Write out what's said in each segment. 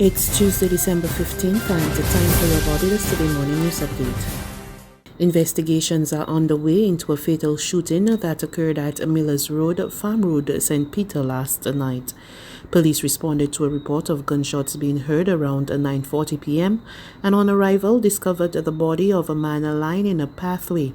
It's Tuesday, December 15th, and the time for your Barbados Today morning news update. Investigations are underway into a fatal shooting that occurred at Millers Road, Farm Road, St. Peter last night. Police responded to a report of gunshots being heard around 9:40 p.m. and on arrival discovered the body of a man lying in a pathway.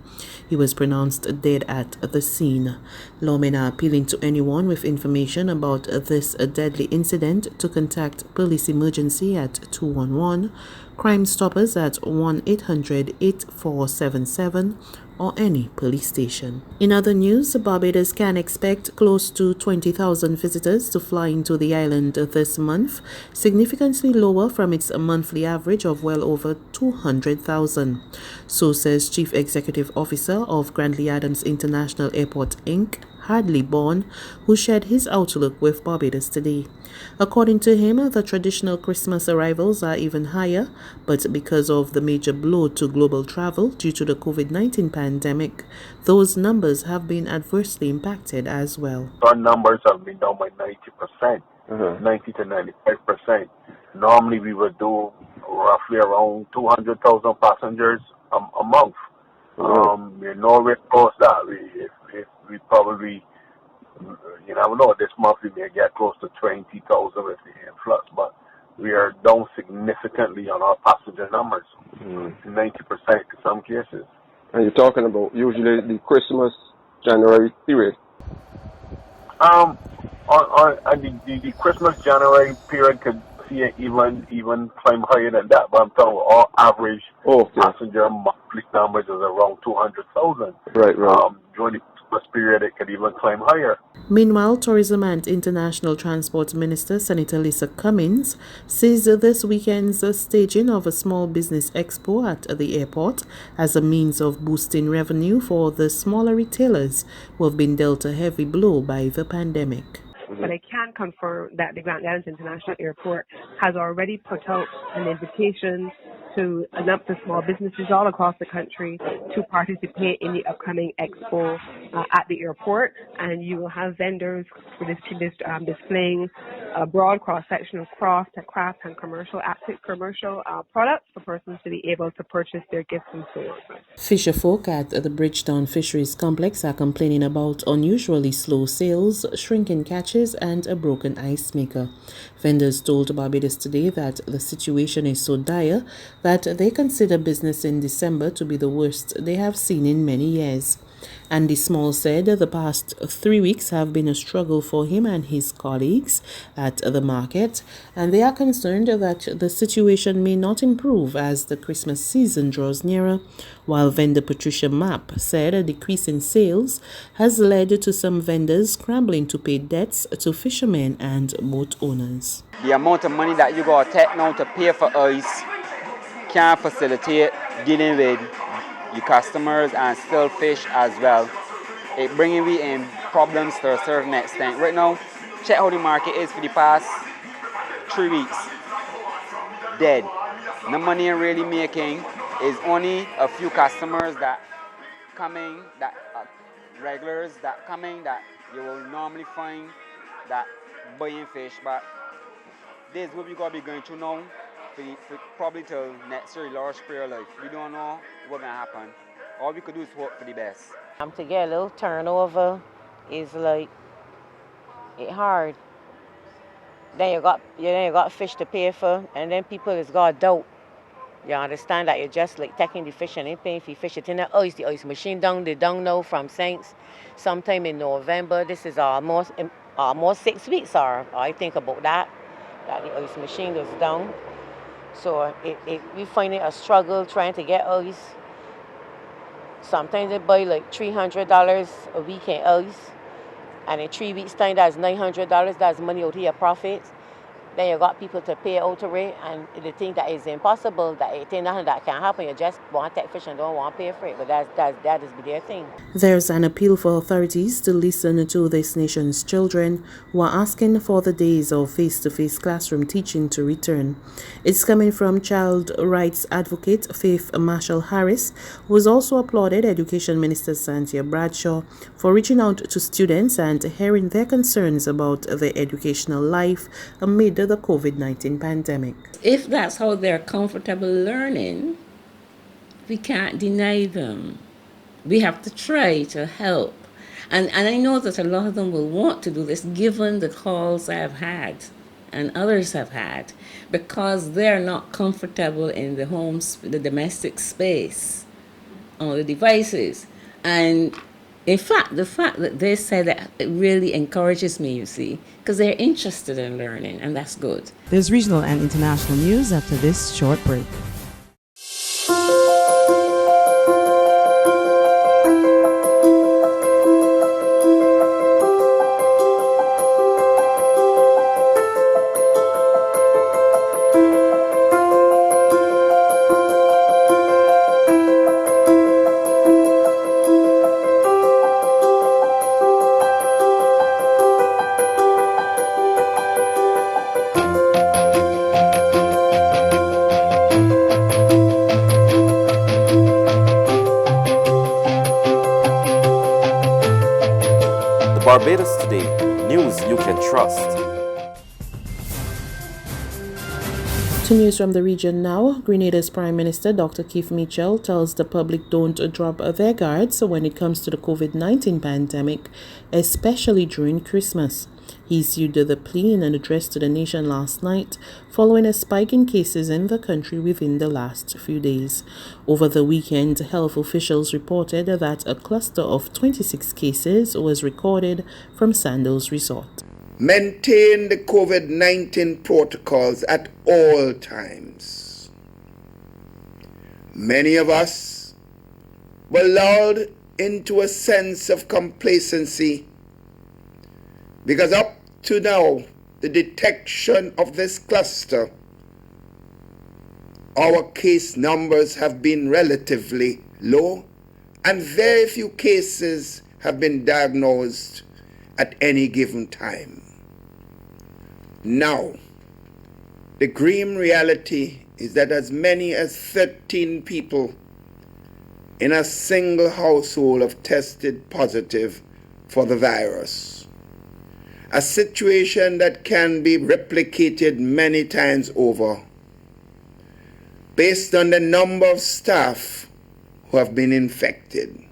He was pronounced dead at the scene. Lawmen are appealing to anyone with information about this deadly incident to contact police emergency at 211, Crime Stoppers at 1-800-8477, or any police station. In other news, Barbados can expect close to 20,000 visitors to fly into the island this month, significantly lower from its monthly average of well over 200,000. So says Chief Executive Officer of Grantley Adams International Airport Inc., HADLEY, BOURNE, who shared his outlook with Barbados Today. According to him, the traditional Christmas arrivals are even higher, but because of the major blow to global travel due to the COVID-19 pandemic, those numbers have been adversely impacted as well. Our numbers have been down by 90%, 90 to 95%. Normally we would do roughly around 200,000 passengers a month. We're nowhere close to that. We probably, you never know, this month we may get close to 20,000 with the influx, but we are down significantly on our passenger numbers, 90% in some cases. And you're talking about usually the Christmas, January period? The Christmas, January period could see it even climb higher than that, but I'm talking about all average passenger monthly numbers is around 200,000. Right. During the Christmas period, it could even climb higher. Meanwhile, Tourism and International Transport Minister Senator Lisa Cummins says this weekend's staging of a small business expo at the airport as a means of boosting revenue for the smaller retailers who have been dealt a heavy blow by the pandemic. But I can confirm that the Grantley Adams International Airport has already put out an invitation to a number of small businesses all across the country to participate in the upcoming expo at the airport, and you will have vendors for displaying a broad cross-section of craft and commercial products for persons to be able to purchase their gifts and so on. Fisher folk at the Bridgetown Fisheries Complex are complaining about unusually slow sales, shrinking catches, and a broken ice maker. Vendors told Barbados Today that the situation is so dire that they consider business in December to be the worst they have seen in many years. Andy Small said the past 3 weeks have been a struggle for him and his colleagues at the market, and they are concerned that the situation may not improve as the Christmas season draws nearer, while vendor Patricia Mapp said a decrease in sales has led to some vendors scrambling to pay debts to fishermen and boat owners. The amount of money that you got to take now to pay for ice can't facilitate dealing with your customers and still fish as well. It bringing me in problems to a certain extent. Right now, check how the market is for the past 3 weeks. Dead. No money I'm really making. Is only a few customers that coming, that regulars that coming that you will normally find that buying fish. But this is what we gotta be going through now. For probably till next year, large period of life. We don't know what's gonna happen. All we could do is hope for the best. To get a little turnover is like it hard. Then you got fish to pay for, and then people is got doubt. You understand that you're just like taking the fish and ain't paying for fish. It's in the ice machine they don't know from Saints sometime in November. This is almost 6 weeks, or I think about that the ice machine is down. So we find it a struggle trying to get ice. Sometimes they buy like $300 a week in ice, and in 3 weeks' time, that's $900. That's money out of your profits. Then you got people to pay out of it, and they think that is impossible, that it ain't nothing that can happen. You just want that fish and don't want to pay for it, but that is their thing. There's an appeal for authorities to listen to this nation's children who are asking for the days of face-to-face classroom teaching to return. It's coming from child rights advocate Faith Marshall Harris, who has also applauded Education Minister Cynthia Bradshaw for reaching out to students and hearing their concerns about their educational life amid the COVID-19 pandemic. If that's how they're comfortable learning, we can't deny them. We have to try to help. And I know that a lot of them will want to do this given the calls I've had and others have had, because they're not comfortable in the the domestic space, on the devices. And in fact, the fact that they said that, it really encourages me, you see, because they're interested in learning, and that's good. There's regional and international news after this short break. Barbados Today, news you can trust. To news from the region now, Grenada's Prime Minister Dr. Keith Mitchell tells the public don't drop their guards when it comes to the COVID-19 pandemic, especially during Christmas. He issued the plea in an address to the nation last night following a spike in cases in the country within the last few days. Over the weekend, health officials reported that a cluster of 26 cases was recorded from Sandals Resort. Maintain the COVID-19 protocols at all times. Many of us were lulled into a sense of complacency because up to now, the detection of this cluster, our case numbers have been relatively low and very few cases have been diagnosed at any given time. Now, the grim reality is that as many as 13 people in a single household have tested positive for the virus. A situation that can be replicated many times over based on the number of staff who have been infected.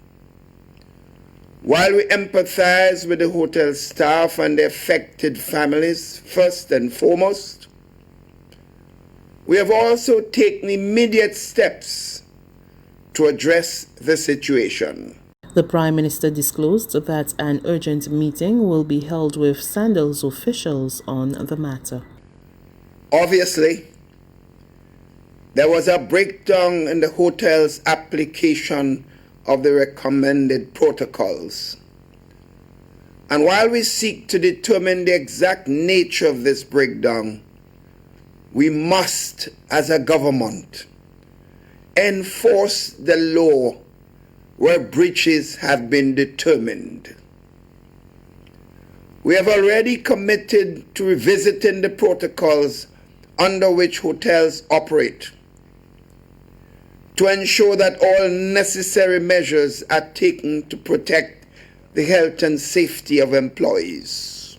While we empathize with the hotel staff and the affected families first and foremost, we have also taken immediate steps to address the situation. The Prime Minister disclosed that an urgent meeting will be held with Sandals officials on the matter. Obviously, there was a breakdown in the hotel's application of the recommended protocols. And while we seek to determine the exact nature of this breakdown, we must, as a government, enforce the law where breaches have been determined. We have already committed to revisiting the protocols under which hotels operate to ensure that all necessary measures are taken to protect the health and safety of employees.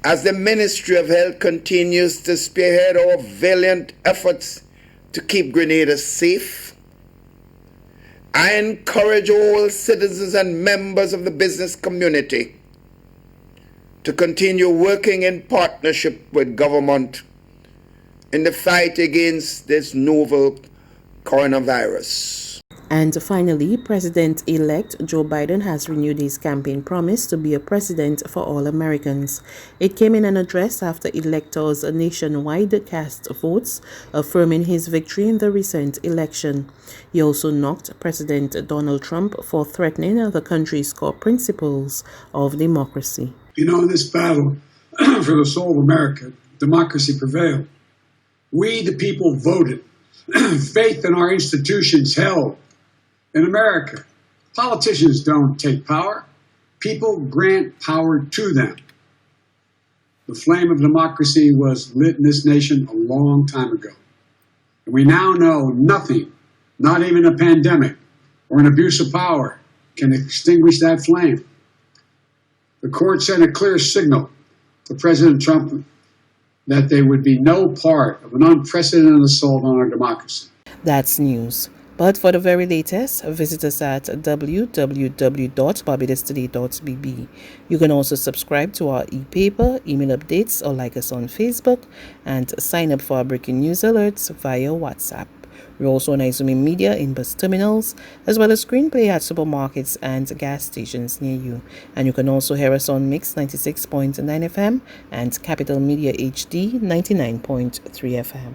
As the Ministry of Health continues to spearhead our valiant efforts to keep Grenada safe, I encourage all citizens and members of the business community to continue working in partnership with government in the fight against this novel coronavirus. And finally, President-elect Joe Biden has renewed his campaign promise to be a president for all Americans. It came in an address after electors nationwide cast votes affirming his victory in the recent election. He also knocked President Donald Trump for threatening the country's core principles of democracy. You know, in this battle for the soul of America, democracy prevailed. We, the people, voted. Faith in our institutions held. In America, politicians don't take power. People grant power to them. The flame of democracy was lit in this nation a long time ago. And we now know nothing, not even a pandemic or an abuse of power, can extinguish that flame. The court sent a clear signal for President Trump that there would be no part of an unprecedented assault on our democracy. That's news. But for the very latest, visit us at www.barbadostoday.bb. You can also subscribe to our e-paper, email updates, or like us on Facebook, and sign up for our breaking news alerts via WhatsApp. We're also on Izumi Media in bus terminals, as well as screenplay at supermarkets and gas stations near you. And you can also hear us on Mix 96.9 FM and Capital Media HD 99.3 FM.